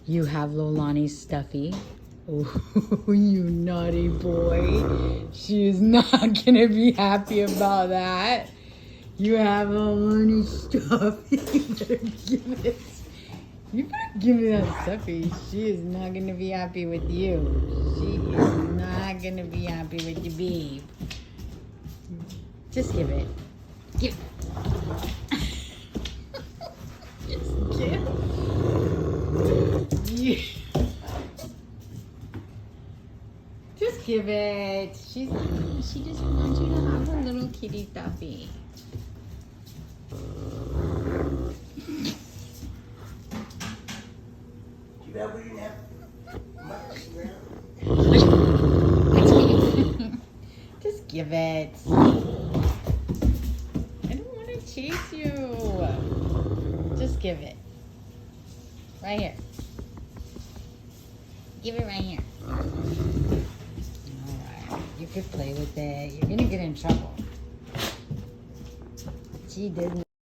You have Lolani's Stuffy. Oh, you naughty boy. She is not gonna be happy about that. You have Lolani's Stuffy. You better give it. You better give me that Stuffy. She is not gonna be happy with you. She is not gonna be happy with you, babe. Just give it. Give it. Just give it. Just give it. She just wants you to have her little kitty Stuffy. Just give it. I don't want to chase you. Just give it. Right here. Give it right here. Alright. You could play with it. You're going to get in trouble. She didn't.